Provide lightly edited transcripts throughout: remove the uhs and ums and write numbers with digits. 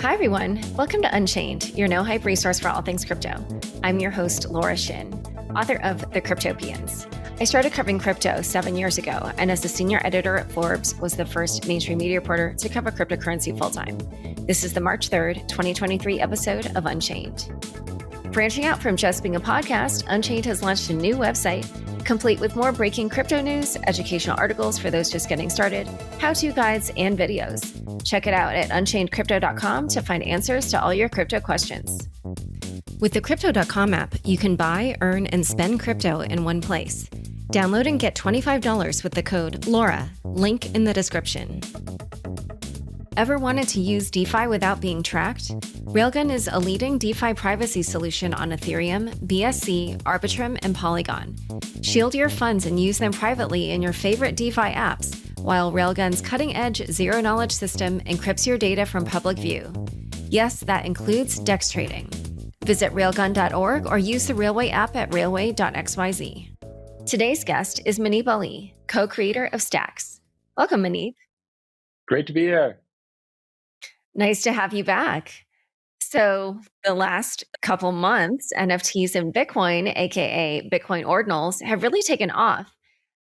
Hi, everyone. Welcome to Unchained, your no-hype resource for all things crypto. I'm your host, Laura Shin, author of The Cryptopians. I started covering crypto 7 years ago, and as the senior editor at Forbes, was the first mainstream media reporter to cover cryptocurrency full-time. This is the March 3rd, 2023 episode of Unchained. Branching out from just being a podcast, Unchained has launched a new website, complete with more breaking crypto news, educational articles for those just getting started, how-to guides, and videos. Check it out at unchainedcrypto.com to find answers to all your crypto questions. With the Crypto.com app, you can buy, earn, and spend crypto in one place. Download and get $25 with the code LAURA, link in the description. Ever wanted to use DeFi without being tracked? Railgun is a leading DeFi privacy solution on Ethereum, BSC, Arbitrum, and Polygon. Shield your funds and use them privately in your favorite DeFi apps, while Railgun's cutting-edge zero-knowledge system encrypts your data from public view. Yes, that includes DEX trading. Visit railgun.org or use the Railway app at railway.xyz. Today's guest is Muneeb Ali, co-creator of Stacks. Welcome, Muneeb. Great to be here. Nice to have you back. So the last couple months, NFTs and Bitcoin, aka Bitcoin Ordinals, have really taken off.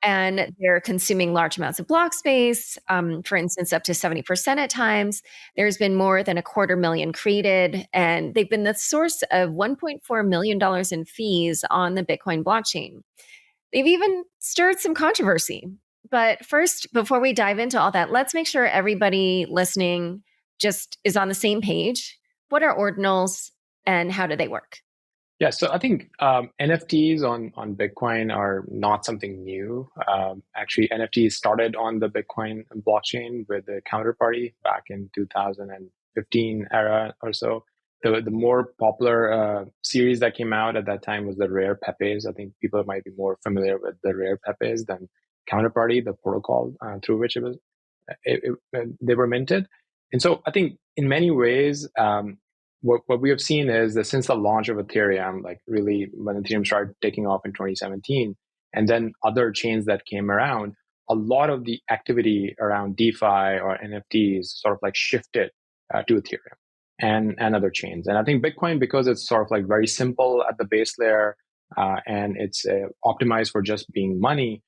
And they're consuming large amounts of block space, for instance, up to 70% at times. There's been more than 250,000 created, and they've been the source of $1.4 million in fees on the Bitcoin blockchain. They've even stirred some controversy. But first, before we dive into all that, let's make sure everybody listening just is on the same page. What are ordinals and how do they work? Yeah, so I think NFTs on Bitcoin are not something new. Actually, NFTs started on the Bitcoin blockchain with the counterparty back in 2015 era or so. The more popular series that came out at that time was the Rare Pepes. I think people might be more familiar with the Rare Pepes than Counterparty, the protocol through which they were minted. And so I think in many ways, what we have seen is that since the launch of Ethereum, like really when Ethereum started taking off in 2017, and then other chains that came around, a lot of the activity around DeFi or NFTs sort of like shifted to Ethereum and other chains. And I think Bitcoin, because it's sort of like very simple at the base layer and it's optimized for just being money,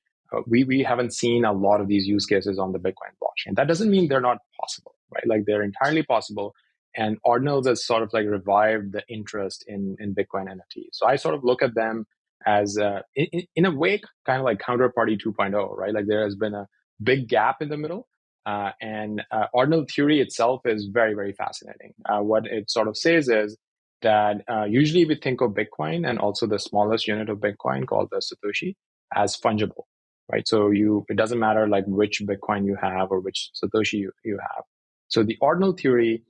we haven't seen a lot of these use cases on the Bitcoin blockchain. That doesn't mean they're not possible, right? Like they're entirely possible. And Ordinals has sort of like revived the interest in Bitcoin NFTs. So I sort of look at them as, in a way, kind of like Counterparty 2.0, right? Like there has been a big gap in the middle. And Ordinal theory itself is very, very fascinating. What it sort of says is that usually we think of Bitcoin and also the smallest unit of Bitcoin called the Satoshi as fungible, right? So it doesn't matter like which Bitcoin you have or which Satoshi you have. So the Ordinal theory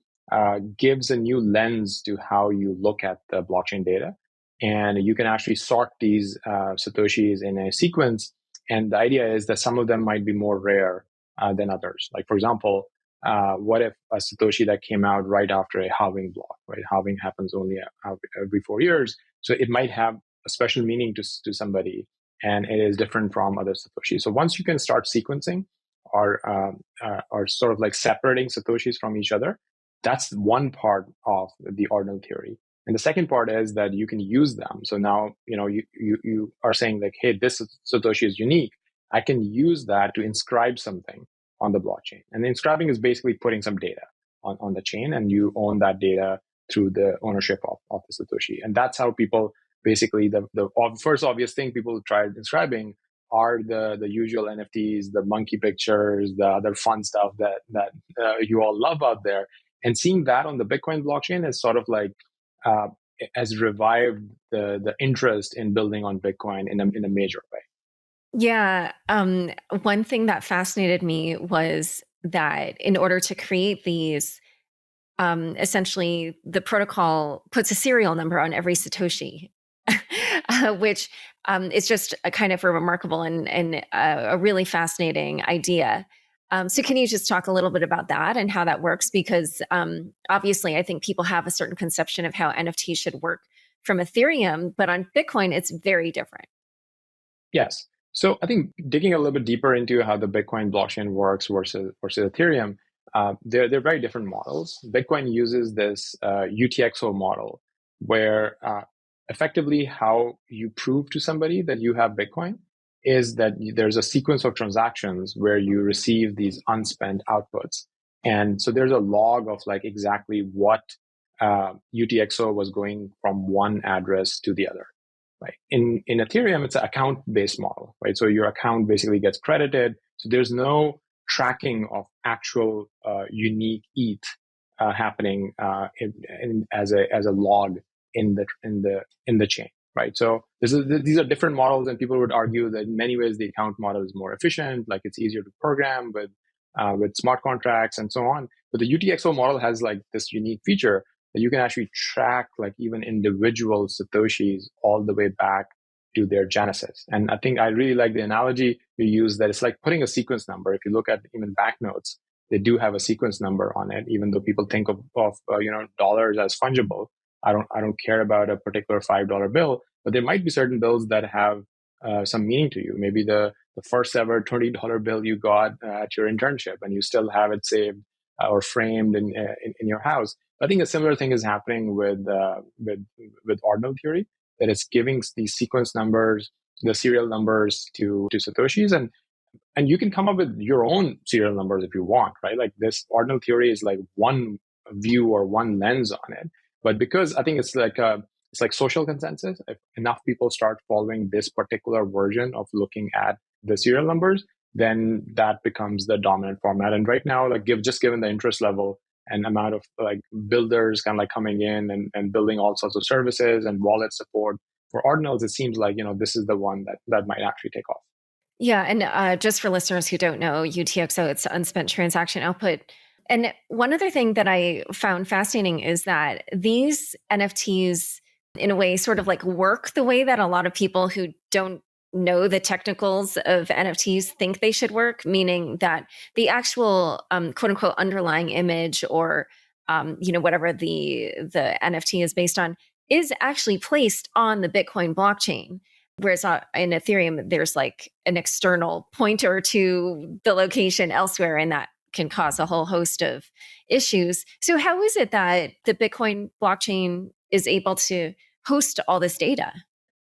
gives a new lens to how you look at the blockchain data. And you can actually sort these Satoshis in a sequence. And the idea is that some of them might be more rare than others. Like, for example, what if a Satoshi that came out right after a halving block, right? Halving happens only every 4 years. So it might have a special meaning to somebody, and it is different from other Satoshis. So once you can start sequencing or sort of like separating Satoshis from each other, that's one part of the ordinal theory. And the second part is that you can use them. So now, you are saying like, hey, this Satoshi is unique. I can use that to inscribe something on the blockchain. And the inscribing is basically putting some data on the chain, and you own that data through the ownership of the Satoshi. And that's how people basically, the first obvious thing people tried inscribing are the usual NFTs, the monkey pictures, the other fun stuff that you all love out there. And seeing that on the Bitcoin blockchain is sort of like has revived the interest in building on Bitcoin in a major way. Yeah. One thing that fascinated me was that in order to create these, essentially the protocol puts a serial number on every Satoshi, which is just a kind of a remarkable and a really fascinating idea. So can you just talk a little bit about that and how that works? Because obviously, I think people have a certain conception of how NFTs should work from Ethereum, but on Bitcoin, it's very different. Yes. So I think digging a little bit deeper into how the Bitcoin blockchain works versus Ethereum, they're very different models. Bitcoin uses this UTXO model where effectively how you prove to somebody that you have Bitcoin is that there's a sequence of transactions where you receive these unspent outputs. And so there's a log of like exactly what UTXO was going from one address to the other. Right. In Ethereum, it's an account-based model, right? So your account basically gets credited. So there's no tracking of actual unique ETH happening as a log in the chain, right? So these are different models, and people would argue that in many ways the account model is more efficient, like it's easier to program with smart contracts and so on. But the UTXO model has like this unique feature that you can actually track like even individual Satoshis all the way back to their genesis. And I think I really like the analogy you use that it's like putting a sequence number. If you look at even banknotes, they do have a sequence number on it, even though people think of dollars as fungible. I don't care about a particular $5 bill, but there might be certain bills that have some meaning to you. Maybe the first ever $20 bill you got at your internship, and you still have it saved or framed in your house. I think a similar thing is happening with ordinal theory, that it's giving these sequence numbers, the serial numbers to Satoshis, and you can come up with your own serial numbers if you want, right? Like this ordinal theory is like one view or one lens on it, but because I think it's like social consensus. If enough people start following this particular version of looking at the serial numbers, then that becomes the dominant format. And right now, like given the interest level and amount of like builders kind of like coming in and building all sorts of services and wallet support for ordinals, it seems like, this is the one that might actually take off. Yeah. And just for listeners who don't know, UTXO, it's unspent transaction output. And one other thing that I found fascinating is that these NFTs, in a way, sort of like work the way that a lot of people who don't know the technicals of NFTs think they should work, meaning that the actual quote unquote underlying image or whatever the NFT is based on is actually placed on the Bitcoin blockchain. Whereas in Ethereum, there's like an external pointer to the location elsewhere, and that can cause a whole host of issues. So how is it that the Bitcoin blockchain is able to host all this data?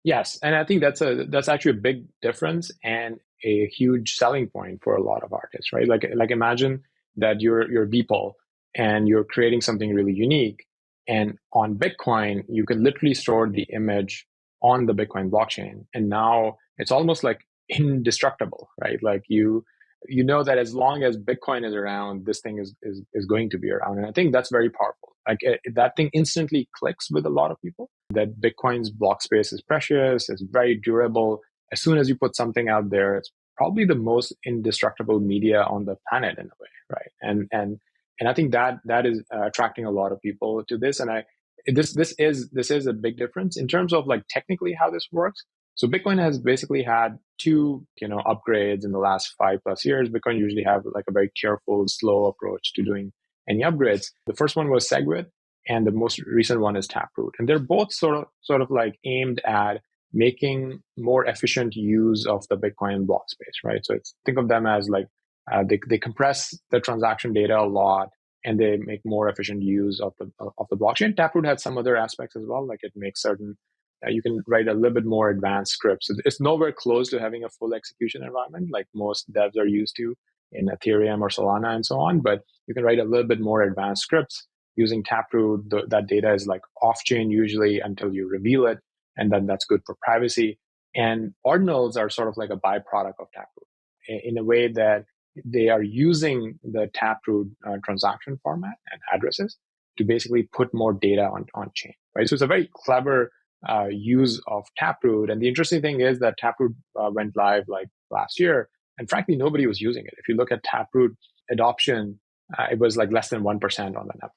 Yes, and I think that's actually a big difference and a huge selling point for a lot of artists, right? Like imagine that you're Beeple and you're creating something really unique, and on Bitcoin you can literally store the image on the Bitcoin blockchain, and now it's almost like indestructible, right? Like you know that as long as Bitcoin is around, this thing is going to be around, and I think that's very powerful. Like that thing instantly clicks with a lot of people, that Bitcoin's block space is precious, it's very durable. As soon as you put something out there, it's probably the most indestructible media on the planet in a way, right? And I think that is attracting a lot of people to this. And this is a big difference in terms of like technically how this works. So Bitcoin has basically had two upgrades in the last 5+ years. Bitcoin usually have like a very careful, slow approach to doing any upgrades. The first one was SegWit, and the most recent one is Taproot. And they're both sort of like aimed at making more efficient use of the Bitcoin block space, right? So think of them as like they compress the transaction data a lot, and they make more efficient use of the blockchain. Taproot has some other aspects as well, like it makes certain you can write a little bit more advanced scripts. It's nowhere close to having a full execution environment like most devs are used to in Ethereum or Solana and so on, but you can write a little bit more advanced scripts using Taproot. That data is like off-chain usually until you reveal it, and then that's good for privacy. And ordinals are sort of like a byproduct of Taproot in a way that they are using the Taproot transaction format and addresses to basically put more data on chain, right? So it's a very clever use of Taproot. And the interesting thing is that Taproot went live like last year, and frankly, nobody was using it. If you look at Taproot adoption, it was like less than 1% on the network.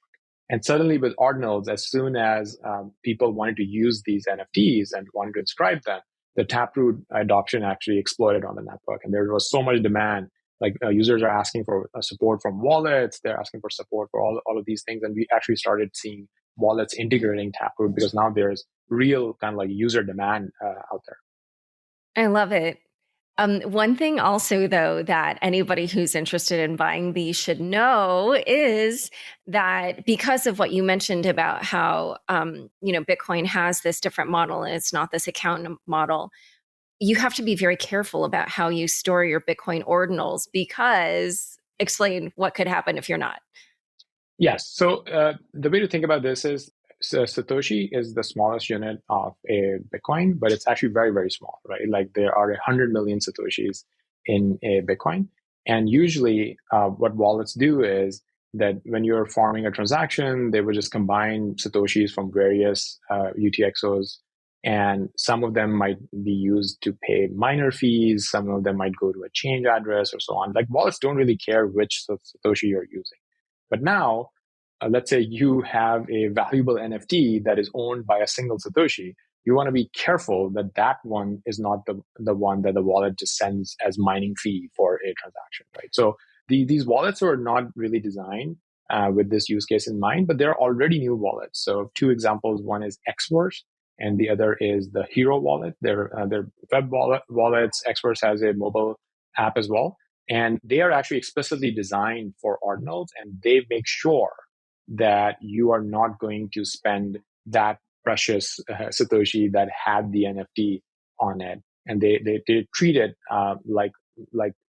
And suddenly with ordinals, as soon as people wanted to use these NFTs and wanted to inscribe them, the Taproot adoption actually exploded on the network. And there was so much demand. Like users are asking for support from wallets. They're asking for support for all of these things. And we actually started seeing wallets integrating Taproot because now there's real kind of like user demand out there. I love it. One thing also, though, that anybody who's interested in buying these should know is that because of what you mentioned about how, Bitcoin has this different model and it's not this account model, you have to be very careful about how you store your Bitcoin ordinals because explain what could happen if you're not. Yes. So the way to think about this is Satoshi is the smallest unit of a Bitcoin, but it's actually very, very small, right? Like there are 100 million Satoshis in a Bitcoin. And usually what wallets do is that when you're forming a transaction, they would just combine Satoshis from various UTXOs. And some of them might be used to pay miner fees. Some of them might go to a change address or so on. Like wallets don't really care which Satoshi you're using. But now, let's say you have a valuable NFT that is owned by a single Satoshi. You want to be careful that that one is not the one that the wallet just sends as mining fee for a transaction, right? So these wallets are not really designed with this use case in mind, but there are already new wallets. So two examples: one is Xverse, and the other is the Hero wallet. They're web wallets. Xverse has a mobile app as well. And they are actually explicitly designed for ordinals, and they make sure that you are not going to spend that precious Satoshi that had the NFT on it. And they treat it like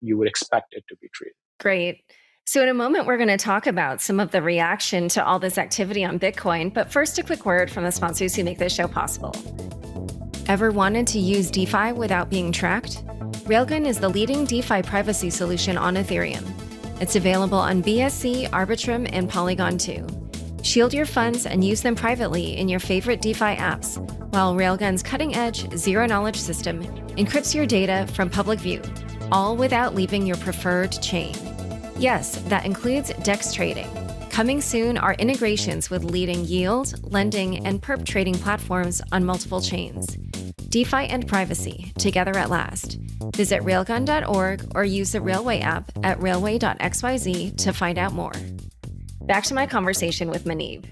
you would expect it to be treated. Great. So, in a moment, we're going to talk about some of the reaction to all this activity on Bitcoin. But first, a quick word from the sponsors who make this show possible. Ever wanted to use DeFi without being tracked? Railgun is the leading DeFi privacy solution on Ethereum. It's available on BSC, Arbitrum, and Polygon 2. Shield your funds and use them privately in your favorite DeFi apps, while Railgun's cutting-edge, zero-knowledge system encrypts your data from public view, all without leaving your preferred chain. Yes, that includes DEX trading. Coming soon are integrations with leading yield, lending, and perp trading platforms on multiple chains. DeFi and privacy, together at last. Visit railgun.org or use the Railway app at railway.xyz to find out more. Back to my conversation with Muneeb.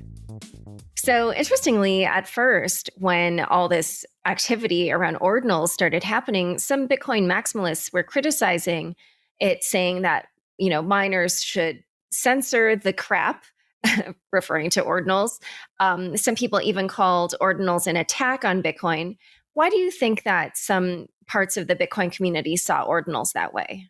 So interestingly, at first, when all this activity around ordinals started happening, some Bitcoin maximalists were criticizing it, saying that, miners should censor the crap, referring to ordinals. Some people even called ordinals an attack on Bitcoin. Why do you think that some parts of the Bitcoin community saw ordinals that way?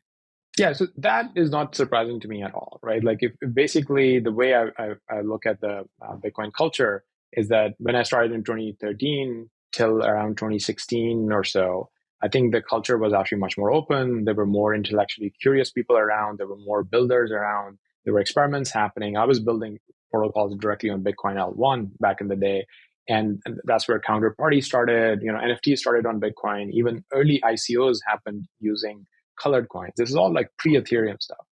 Yeah, so that is not surprising to me at all, right? Like, if basically the way I look at the Bitcoin culture is that when I started in 2013 till around 2016 or so, I think the culture was actually much more open. There were more intellectually curious people around. There were more builders around. There were experiments happening. I was building protocols directly on Bitcoin L1 back in the day. And that's where Counterparty started. NFTs started on Bitcoin. Even early ICOs happened using colored coins. This is all like pre-Ethereum stuff.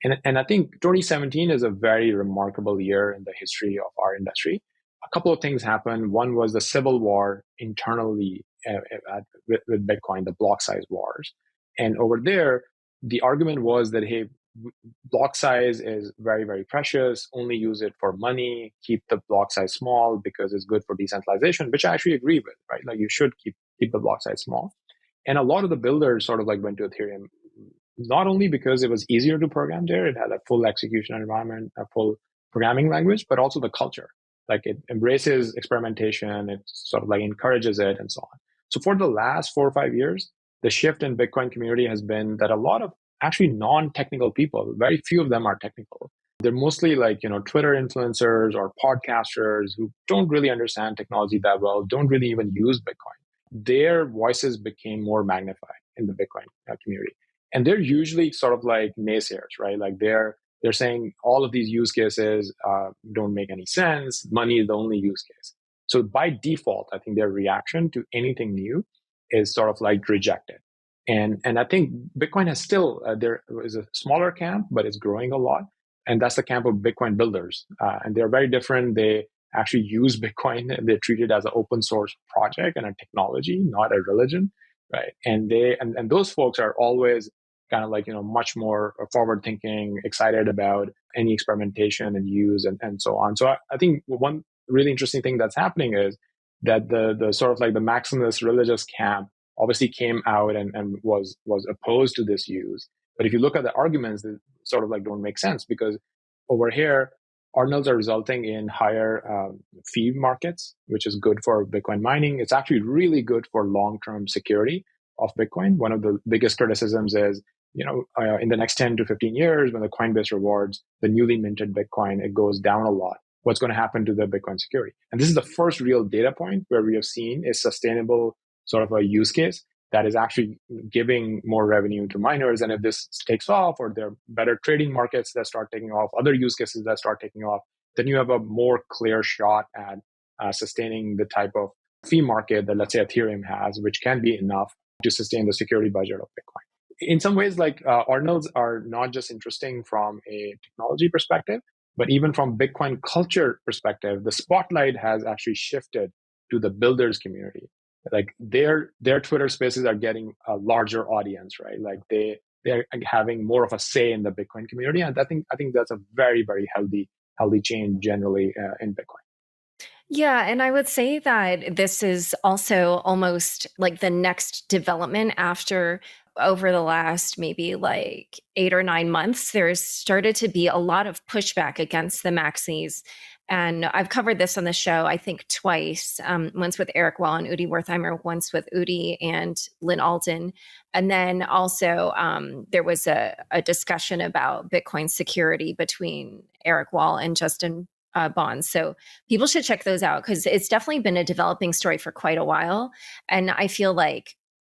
And I think 2017 is a very remarkable year in the history of our industry. A couple of things happened. One was the civil war internally with Bitcoin, the block size wars. And over there, the argument was that, hey, block size is very, very precious. Only use it for money. Keep the block size small because it's good for decentralization, which I actually agree with, right? Like you should keep the block size small. And a lot of the builders sort of like went to Ethereum, not only because it was easier to program there, it had a full execution environment, a full programming language, but also the culture. Like it embraces experimentation, it sort of like encourages it and so on. So for the last 4 or 5 years, the shift in Bitcoin community has been that a lot of actually non-technical people, very few of them are technical. They're mostly like, Twitter influencers or podcasters who don't really understand technology that well, don't really even use Bitcoin. Their voices became more magnified in the Bitcoin community. And they're usually sort of like naysayers, right? Like they're saying all of these use cases don't make any sense. Money is the only use case. So by default, I think their reaction to anything new is sort of like rejected. And I think Bitcoin has still, there is a smaller camp, but it's growing a lot. And that's the camp of Bitcoin builders. And they're very different. They actually use Bitcoin. They treat it as an open source project and a technology, not a religion, right? And and those folks are always kind of like, much more forward thinking, excited about any experimentation and use and so on. So I think one really interesting thing that's happening is that the sort of like the maximalist religious camp obviously came out and was opposed to this use. But if you look at the arguments, they sort of like don't make sense, because over here, ordinals are resulting in higher fee markets, which is good for Bitcoin mining. It's actually really good for long-term security of Bitcoin. One of the biggest criticisms is, in the next 10 to 15 years, when the Coinbase rewards the newly minted Bitcoin, it goes down a lot. What's going to happen to the Bitcoin security? And this is the first real data point where we have seen a sustainable sort of a use case that is actually giving more revenue to miners. And if this takes off, or there are better trading markets that start taking off, other use cases that start taking off, then you have a more clear shot at sustaining the type of fee market that, let's say, Ethereum has, which can be enough to sustain the security budget of Bitcoin. In some ways, like Ordinals are not just interesting from a technology perspective, but even from Bitcoin culture perspective, the spotlight has actually shifted to the builders community. Like their Twitter spaces are getting a larger audience, right? Like they're having more of a say in the Bitcoin community, and I think that's a very, very healthy change generally in Bitcoin. Yeah, and I would say that this is also almost like the next development after over the last maybe like 8 or 9 months, there's started to be a lot of pushback against the maxis. And I've covered this on the show, I think twice, once with Eric Wall and Udi Wertheimer, once with Udi and Lynn Alden. And then also there was a discussion about Bitcoin security between Eric Wall and Justin Bonds. So people should check those out, because it's definitely been a developing story for quite a while. And I feel like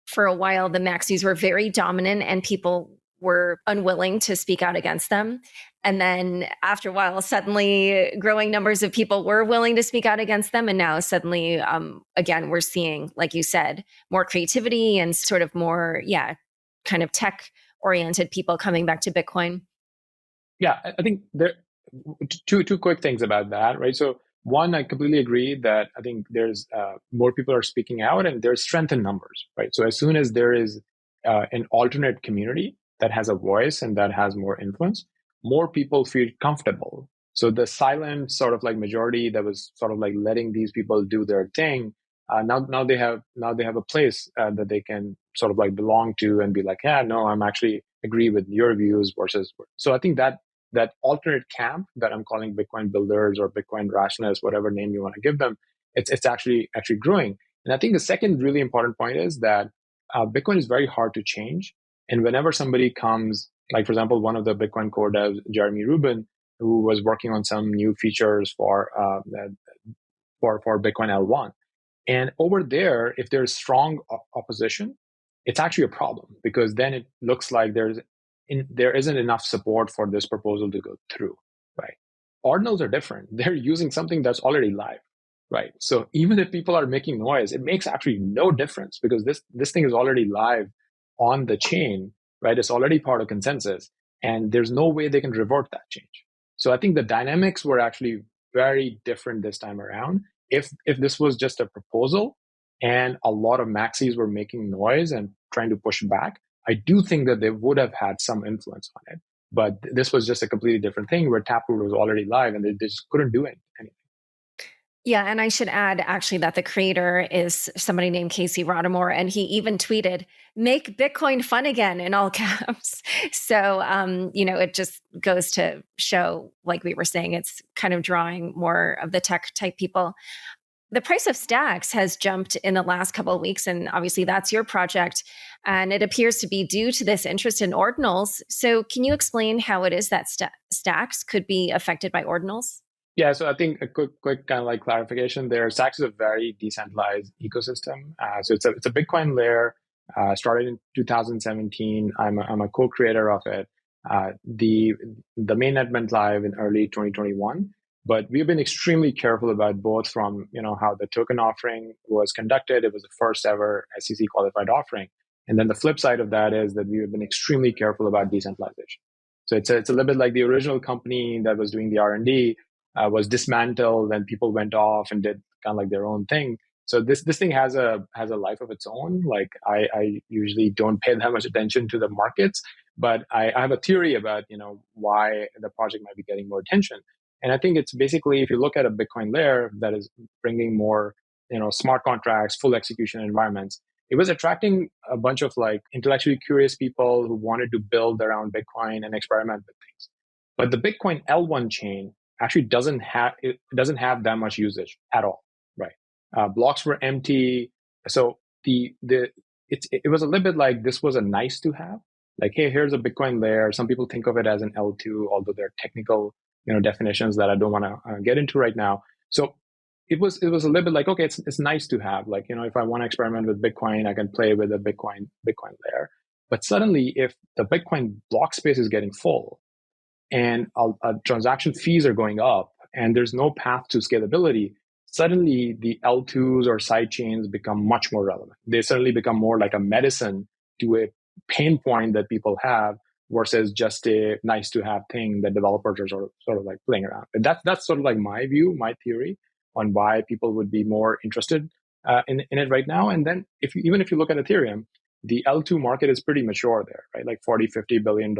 for a while, the maxis were very dominant and people were unwilling to speak out against them. And then after a while, suddenly growing numbers of people were willing to speak out against them. And now suddenly, again, we're seeing, like you said, more creativity and sort of more, kind of tech oriented people coming back to Bitcoin. Yeah, I think there two quick things about that, right? So one, I completely agree that I think there's more people are speaking out, and there's strength in numbers, right? So as soon as there is an alternate community that has a voice and that has more influence, more people feel comfortable. So the silent sort of like majority that was sort of like letting these people do their thing, now they have a place that they can sort of like belong to and be like, yeah, no, I'm actually agree with your views versus. So I think that alternate camp that I'm calling Bitcoin builders or Bitcoin rationalists, whatever name you want to give them, it's actually growing. And I think the second really important point is that Bitcoin is very hard to change. And whenever somebody comes, like for example, one of the Bitcoin core devs, Jeremy Rubin, who was working on some new features for Bitcoin L1, and over there, if there's strong opposition, it's actually a problem, because then it looks like there isn't enough support for this proposal to go through, right? Ordinals are different. They're using something that's already live, right? So even if people are making noise, it makes actually no difference, because this thing is already live on the chain, right? It's already part of consensus, and there's no way they can revert that change. So I think the dynamics were actually very different this time around. If this was just a proposal and a lot of maxis were making noise and trying to push back, I do think that they would have had some influence on it. But this was just a completely different thing where Taproot was already live and they just couldn't do anything. Yeah, and I should add actually that the creator is somebody named Casey Rodamore, and he even tweeted, "Make Bitcoin fun again," in all caps. So, it just goes to show, like we were saying, it's kind of drawing more of the tech type people. The price of stacks has jumped in the last couple of weeks, and obviously that's your project, and it appears to be due to this interest in ordinals. So can you explain how it is that stacks could be affected by ordinals? Yeah, so I think a quick kind of like clarification there. Stacks is a very decentralized ecosystem. So it's a Bitcoin layer. Started in 2017. I'm a co-creator of it. The mainnet went live in early 2021. But we've been extremely careful about both from how the token offering was conducted. It was the first ever SEC qualified offering, and then the flip side of that is that we have been extremely careful about decentralization. So it's a little bit like the original company that was doing the R&D was dismantled, and people went off and did kind of like their own thing. So this thing has a life of its own. Like I usually don't pay that much attention to the markets, but I have a theory about why the project might be getting more attention. And I think it's basically, if you look at a Bitcoin layer that is bringing more, smart contracts, full execution environments, it was attracting a bunch of like intellectually curious people who wanted to build around Bitcoin and experiment with things. But the Bitcoin L1 chain actually doesn't have that much usage at all, right? Blocks were empty, so it was a little bit like this was a nice to have. Like, hey, here's a Bitcoin layer. Some people think of it as an L2, although there are technical definitions that I don't want to get into right now. So it was a little bit like, okay, it's nice to have. Like, if I want to experiment with Bitcoin, I can play with a Bitcoin layer. But suddenly, if the Bitcoin block space is getting full and transaction fees are going up and there's no path to scalability, suddenly the L2s or side chains become much more relevant. They suddenly become more like a medicine to a pain point that people have versus just a nice to have thing that developers are sort of like playing around. And that's sort of like my view, my theory on why people would be more interested in it right now. And then even if you look at Ethereum, the L2 market is pretty mature there, right? Like $40-50 billion,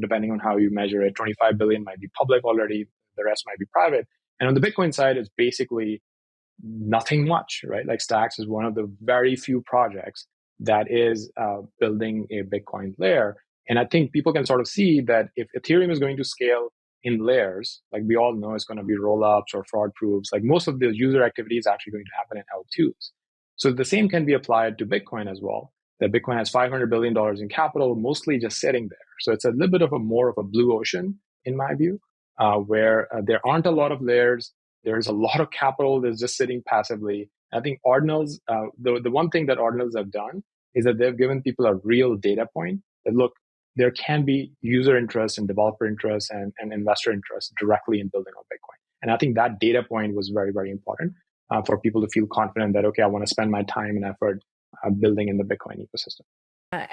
depending on how you measure it. 25 billion might be public already. The rest might be private. And on the Bitcoin side, it's basically nothing much, right? Like Stacks is one of the very few projects that is building a Bitcoin layer. And I think people can sort of see that if Ethereum is going to scale in layers, like we all know it's going to be rollups or fraud proofs, like most of the user activity is actually going to happen in L2s. So the same can be applied to Bitcoin as well. That Bitcoin has $500 billion in capital, mostly just sitting there. So it's a little bit of more of a blue ocean, in my view, where there aren't a lot of layers. There's a lot of capital that's just sitting passively. I think Ordinals, the one thing that Ordinals have done is that they've given people a real data point that, look, there can be user interest and developer interest and investor interest directly in building on Bitcoin. And I think that data point was very, very important for people to feel confident that, okay, I want to spend my time and effort building in the Bitcoin ecosystem.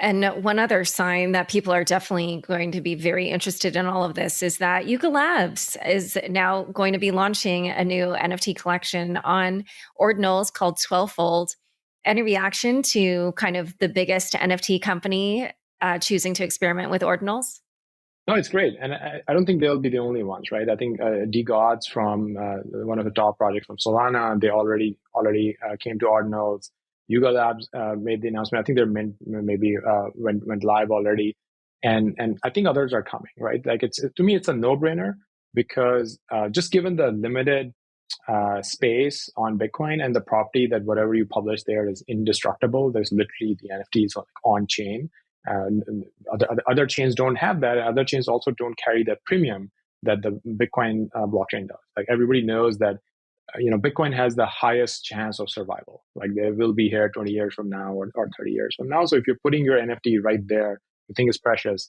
And one other sign that people are definitely going to be very interested in all of this is that Yuga Labs is now going to be launching a new NFT collection on Ordinals called 12-Fold. Any reaction to kind of the biggest NFT company choosing to experiment with Ordinals? No, it's great. And I don't think they'll be the only ones, right? I think D Gods from one of the top projects from Solana, they already came to Ordinals. Yuga Labs made the announcement. I think they're maybe went live already, and I think others are coming. Right, like to me, it's a no-brainer because just given the limited space on Bitcoin and the property that whatever you publish there is indestructible. There's literally the NFTs on chain. Other chains don't have that. Other chains also don't carry that premium that the Bitcoin blockchain does. Like everybody knows that. Bitcoin has the highest chance of survival. Like they will be here 20 years from now or 30 years from now. So if you're putting your NFT right there, the thing is precious.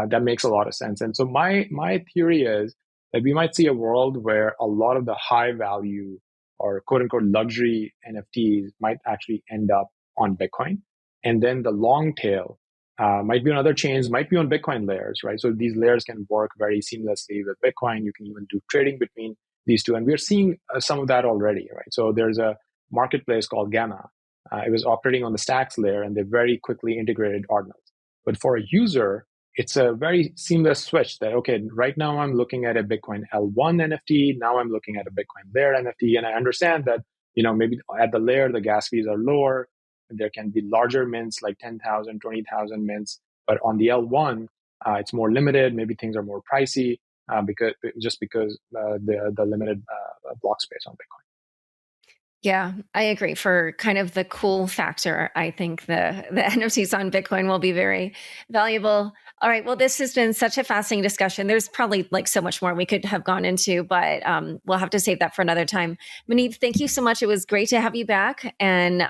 That makes a lot of sense. And so my theory is that we might see a world where a lot of the high value or quote unquote luxury NFTs might actually end up on Bitcoin. And then the long tail might be on other chains, might be on Bitcoin layers, right? So these layers can work very seamlessly with Bitcoin. You can even do trading between these two. And we're seeing some of that already, right? So there's a marketplace called Gamma. It was operating on the Stacks layer and they very quickly integrated Ordinals. But for a user, it's a very seamless switch that, okay, right now I'm looking at a Bitcoin L1 NFT. Now I'm looking at a Bitcoin layer NFT. And I understand that, maybe at the layer, the gas fees are lower. There can be larger mints like 10,000, 20,000 mints. But on the L1, it's more limited. Maybe things are more pricey. Because the limited block space on Bitcoin. Yeah, I agree. For kind of the cool factor, I think the NFTs on Bitcoin will be very valuable. All right. Well, this has been such a fascinating discussion. There's probably like so much more we could have gone into, but we'll have to save that for another time. Muneeb, thank you so much. It was great to have you back. And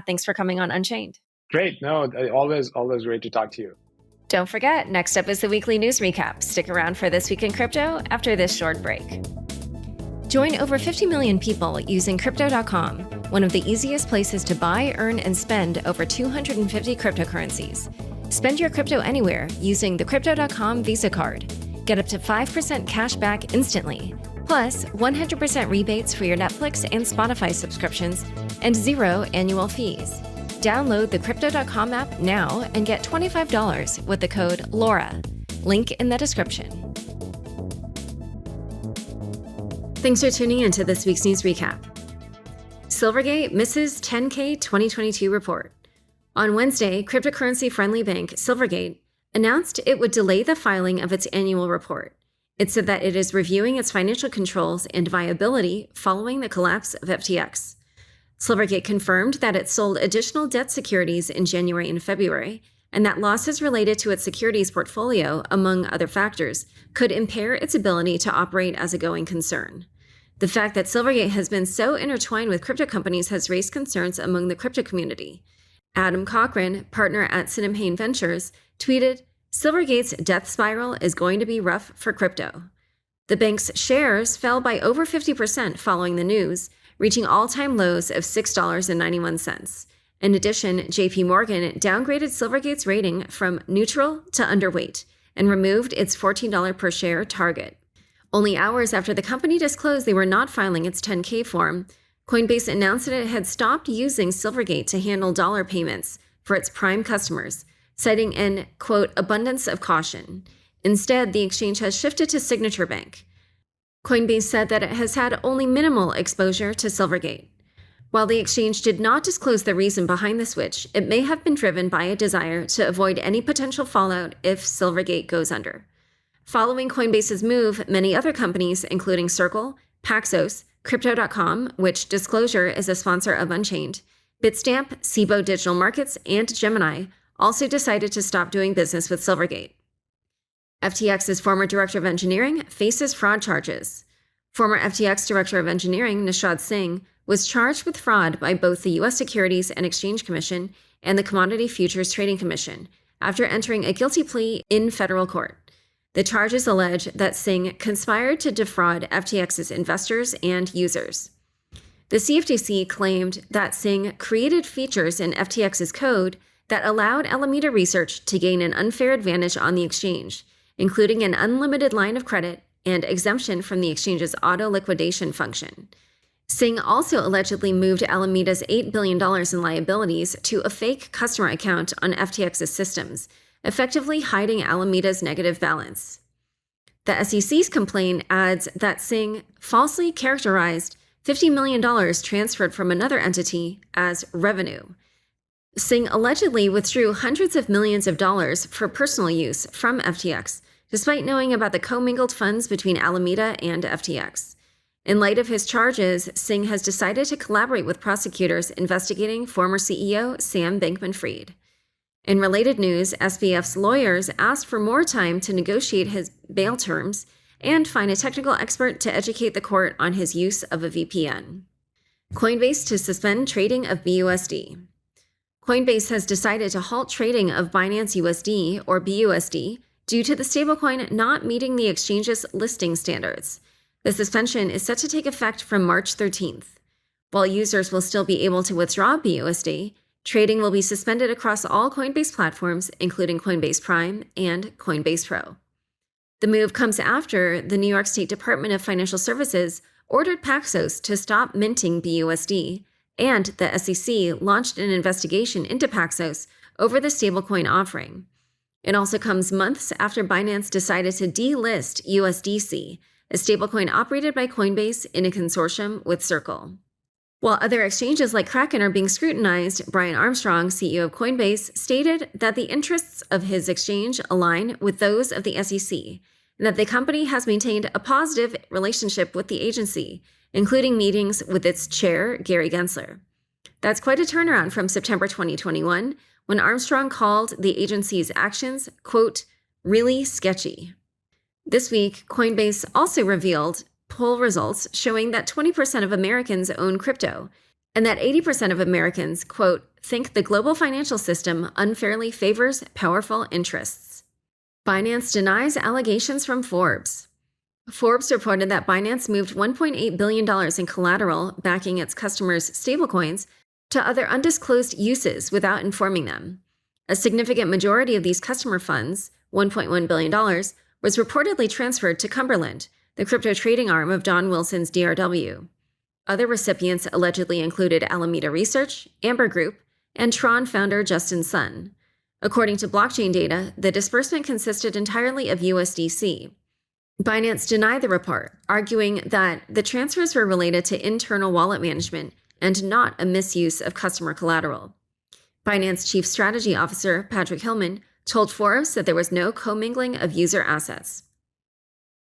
thanks for coming on Unchained. Great. No, always great to talk to you. Don't forget, next up is the weekly news recap. Stick around for This Week in Crypto after this short break. Join over 50 million people using Crypto.com, one of the easiest places to buy, earn, and spend over 250 cryptocurrencies. Spend your crypto anywhere using the Crypto.com Visa card. Get up to 5% cash back instantly, plus 100% rebates for your Netflix and Spotify subscriptions, and 0 annual fees. Download the Crypto.com app now and get $25 with the code LAURA. Link in the description. Thanks for tuning in to this week's news recap. Silvergate misses 10K 2022 report. On Wednesday, cryptocurrency-friendly bank Silvergate announced it would delay the filing of its annual report. It said that it is reviewing its financial controls and viability following the collapse of FTX. Silvergate confirmed that it sold additional debt securities in January and February, and that losses related to its securities portfolio, among other factors, could impair its ability to operate as a going concern. The fact that Silvergate has been so intertwined with crypto companies has raised concerns among the crypto community. Adam Cochran, partner at Cinnapain Ventures, tweeted, "Silvergate's death spiral is going to be rough for crypto." The bank's shares fell by over 50% following the news, reaching all-time lows of $6.91. In addition, JP Morgan downgraded Silvergate's rating from neutral to underweight and removed its $14 per share target. Only hours after the company disclosed they were not filing its 10K form, Coinbase announced that it had stopped using Silvergate to handle dollar payments for its prime customers, citing an, quote, abundance of caution. Instead, the exchange has shifted to Signature Bank. Coinbase said that it has had only minimal exposure to Silvergate. While the exchange did not disclose the reason behind the switch, it may have been driven by a desire to avoid any potential fallout if Silvergate goes under. Following Coinbase's move, many other companies, including Circle, Paxos, Crypto.com, which disclosure is a sponsor of Unchained, Bitstamp, Cboe Digital Markets, and Gemini, also decided to stop doing business with Silvergate. FTX's former director of engineering faces fraud charges. Former FTX director of engineering, Nishad Singh, was charged with fraud by both the U.S. Securities and Exchange Commission and the Commodity Futures Trading Commission after entering a guilty plea in federal court. The charges allege that Singh conspired to defraud FTX's investors and users. The CFTC claimed that Singh created features in FTX's code that allowed Alameda Research to gain an unfair advantage on the exchange, including an unlimited line of credit and exemption from the exchange's auto liquidation function. Singh also allegedly moved Alameda's $8 billion in liabilities to a fake customer account on FTX's systems, effectively hiding Alameda's negative balance. The SEC's complaint adds that Singh falsely characterized $50 million transferred from another entity as revenue. Singh allegedly withdrew hundreds of millions of dollars for personal use from FTX, despite knowing about the commingled funds between Alameda and FTX. In light of his charges, Singh has decided to collaborate with prosecutors investigating former CEO Sam Bankman-Fried. In related news, SBF's lawyers asked for more time to negotiate his bail terms and find a technical expert to educate the court on his use of a VPN. Coinbase to suspend trading of BUSD. Coinbase has decided to halt trading of Binance USD, or BUSD, due to the stablecoin not meeting the exchange's listing standards. The suspension is set to take effect from March 13th. While users will still be able to withdraw BUSD, trading will be suspended across all Coinbase platforms, including Coinbase Prime and Coinbase Pro. The move comes after the New York State Department of Financial Services ordered Paxos to stop minting BUSD, and the SEC launched an investigation into Paxos over the stablecoin offering. It also comes months after Binance decided to delist USDC, a stablecoin operated by Coinbase in a consortium with Circle. While other exchanges like Kraken are being scrutinized, Brian Armstrong, CEO of Coinbase, stated that the interests of his exchange align with those of the SEC, and that the company has maintained a positive relationship with the agency, including meetings with its chair, Gary Gensler. That's quite a turnaround from September 2021, when Armstrong called the agency's actions, quote, really sketchy. This week, Coinbase also revealed poll results showing that 20% of Americans own crypto, and that 80% of Americans, quote, think the global financial system unfairly favors powerful interests. Binance denies allegations from Forbes. Forbes reported that Binance moved $1.8 billion in collateral backing its customers' stablecoins to other undisclosed uses without informing them. A significant majority of these customer funds, $1.1 billion, was reportedly transferred to Cumberland, the crypto trading arm of Don Wilson's DRW. Other recipients allegedly included Alameda Research, Amber Group, and Tron founder Justin Sun. According to blockchain data, the disbursement consisted entirely of USDC. Binance denied the report, arguing that the transfers were related to internal wallet management and not a misuse of customer collateral. Binance Chief Strategy Officer Patrick Hillman told Forbes that there was no commingling of user assets.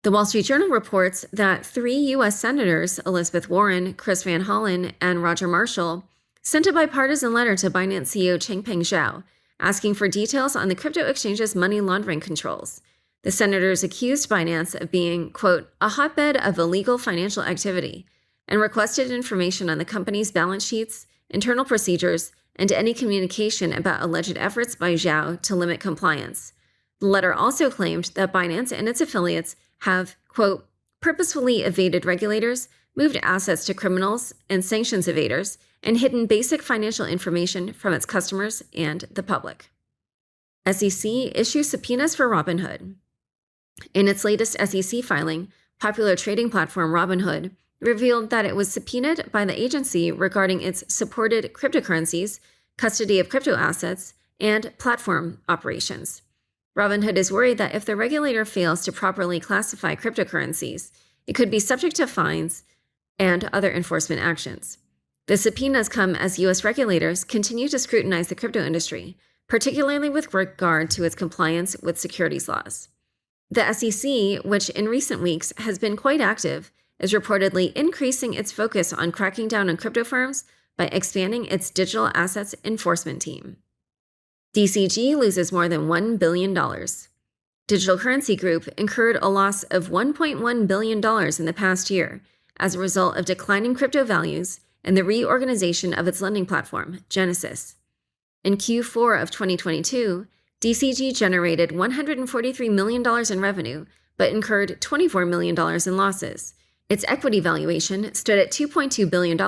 The Wall Street Journal reports that 3 U.S. senators, Elizabeth Warren, Chris Van Hollen, and Roger Marshall, sent a bipartisan letter to Binance CEO Changpeng Zhao, asking for details on the crypto exchange's money laundering controls. The senators accused Binance of being, quote, a hotbed of illegal financial activity, and requested information on the company's balance sheets, internal procedures, and any communication about alleged efforts by Zhao to limit compliance. The letter also claimed that Binance and its affiliates have, quote, purposefully evaded regulators, moved assets to criminals and sanctions evaders, and hidden basic financial information from its customers and the public. SEC issues subpoenas for Robinhood. In its latest SEC filing, popular trading platform Robinhood revealed that it was subpoenaed by the agency regarding its supported cryptocurrencies, custody of crypto assets, and platform operations. Robinhood is worried that if the regulator fails to properly classify cryptocurrencies, it could be subject to fines and other enforcement actions. The subpoenas come as U.S. regulators continue to scrutinize the crypto industry, particularly with regard to its compliance with securities laws. The SEC, which in recent weeks has been quite active, is reportedly increasing its focus on cracking down on crypto firms by expanding its digital assets enforcement team. DCG loses more than $1 billion. Digital Currency Group incurred a loss of $1.1 billion in the past year as a result of declining crypto values and the reorganization of its lending platform, Genesis. In Q4 of 2022, DCG generated $143 million in revenue, but incurred $24 million in losses. Its equity valuation stood at $2.2 billion,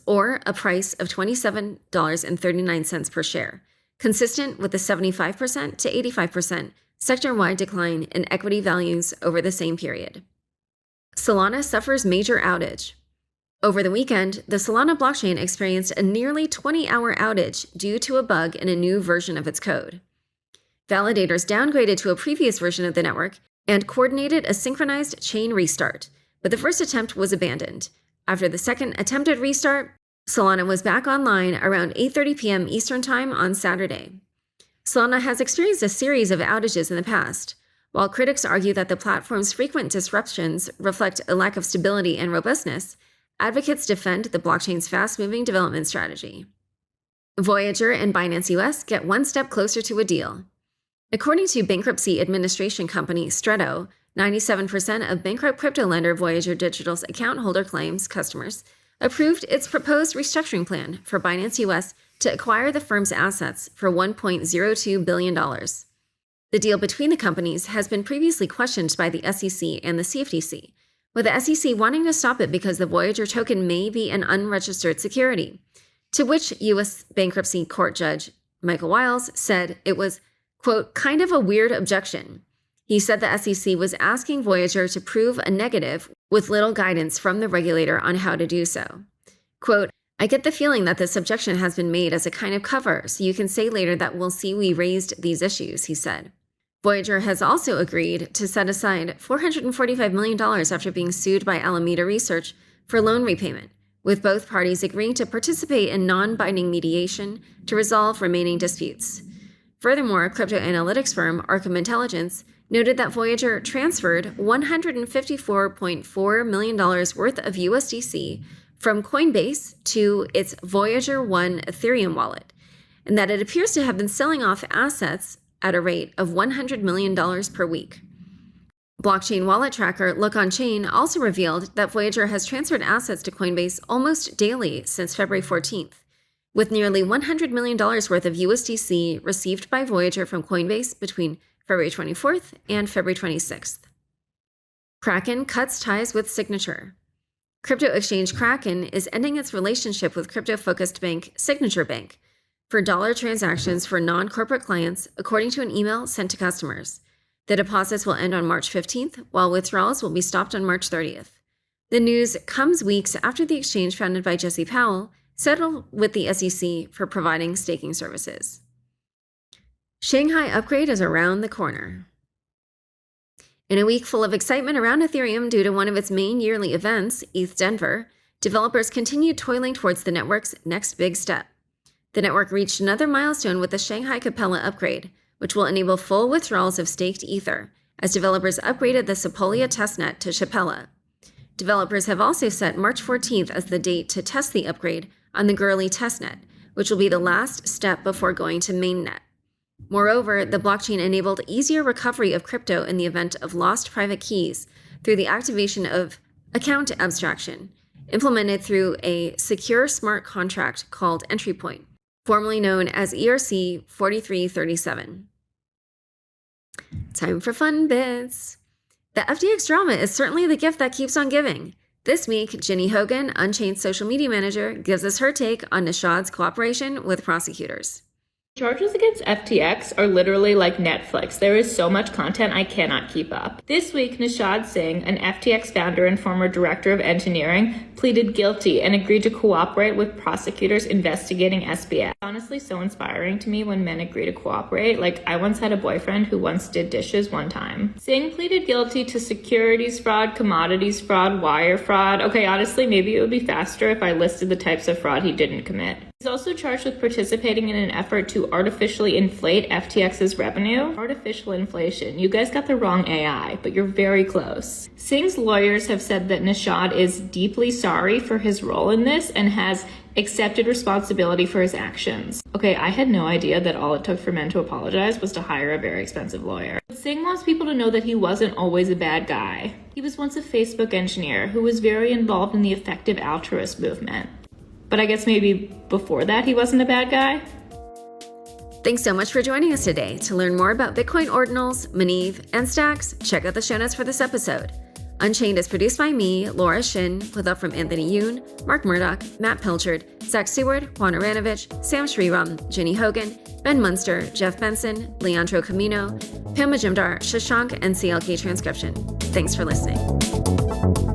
or a price of $27.39 per share, consistent with the 75% to 85% sector-wide decline in equity values over the same period. Solana suffers major outage. Over the weekend, the Solana blockchain experienced a nearly 20-hour outage due to a bug in a new version of its code. Validators downgraded to a previous version of the network and coordinated a synchronized chain restart, but the first attempt was abandoned. After the second attempted restart, Solana was back online around 8:30 p.m. Eastern Time on Saturday. Solana has experienced a series of outages in the past. While critics argue that the platform's frequent disruptions reflect a lack of stability and robustness, advocates defend the blockchain's fast-moving development strategy. Voyager and Binance US get one step closer to a deal. According to bankruptcy administration company Stretto, 97% of bankrupt crypto lender Voyager Digital's account holder claims customers approved its proposed restructuring plan for Binance US to acquire the firm's assets for $1.02 billion. The deal between the companies has been previously questioned by the SEC and the CFTC, with the SEC wanting to stop it because the Voyager token may be an unregistered security, to which U.S. bankruptcy court judge Michael Wiles said it was, quote, kind of a weird objection. He said the SEC was asking Voyager to prove a negative with little guidance from the regulator on how to do so. Quote, I get the feeling that this objection has been made as a kind of cover, so you can say later that we'll see we raised these issues, he said. Voyager has also agreed to set aside $445 million after being sued by Alameda Research for loan repayment, with both parties agreeing to participate in non-binding mediation to resolve remaining disputes. Furthermore, crypto analytics firm Arkham Intelligence noted that Voyager transferred $154.4 million worth of USDC from Coinbase to its Voyager One Ethereum wallet, and that it appears to have been selling off assets at a rate of $100 million per week. Blockchain wallet tracker Look On-Chain also revealed that Voyager has transferred assets to Coinbase almost daily since February 14th, with nearly $100 million worth of USDC received by Voyager from Coinbase between February 24th and February 26th. Kraken cuts ties with Signature. Crypto exchange Kraken is ending its relationship with crypto-focused bank Signature Bank for dollar transactions for non-corporate clients, according to an email sent to customers. The deposits will end on March 15th, while withdrawals will be stopped on March 30th. The news comes weeks after the exchange founded by Jesse Powell settled with the SEC for providing staking services. Shanghai upgrade is around the corner. In a week full of excitement around Ethereum due to one of its main yearly events, ETH Denver, developers continued toiling towards the network's next big step. The network reached another milestone with the Shanghai Capella upgrade, which will enable full withdrawals of staked Ether, as developers upgraded the Sepolia testnet to Chapella. Developers have also set March 14th as the date to test the upgrade on the Gurley testnet, which will be the last step before going to mainnet. Moreover, the blockchain enabled easier recovery of crypto in the event of lost private keys through the activation of account abstraction, implemented through a secure smart contract called Entry Point, formerly known as ERC 4337. Time for fun bits. The FTX drama is certainly the gift that keeps on giving. This week, Ginny Hogan, Unchained social media manager, gives us her take on Nishad's cooperation with prosecutors. Charges against FTX are literally like Netflix. There is so much content I cannot keep up. This week, Nishad Singh, an FTX founder and former director of engineering, pleaded guilty and agreed to cooperate with prosecutors investigating SBF. Honestly, so inspiring to me when men agree to cooperate. Like, I once had a boyfriend who once did dishes one time. Singh pleaded guilty to securities fraud, commodities fraud, wire fraud. Okay, honestly, maybe it would be faster if I listed the types of fraud he didn't commit. He's also charged with participating in an effort to artificially inflate FTX's revenue. Artificial inflation. You guys got the wrong AI, but you're very close. Singh's lawyers have said that Nishad is deeply sorry for his role in this and has accepted responsibility for his actions. Okay, I had no idea that all it took for men to apologize was to hire a very expensive lawyer. But Singh wants people to know that he wasn't always a bad guy. He was once a Facebook engineer who was very involved in the effective altruist movement. But I guess maybe before that he wasn't a bad guy? Thanks so much for joining us today. To learn more about Bitcoin Ordinals, Muneeb, and Stacks, check out the show notes for this episode. Unchained is produced by me, Laura Shin, with help from Anthony Yoon, Mark Murdoch, Matt Pilchard, Zach Seward, Juan Aranovich, Sam Shriram, Ginny Hogan, Ben Munster, Jeff Benson, Leandro Camino, Pam Majumdar, Shashank, and CLK Transcription. Thanks for listening.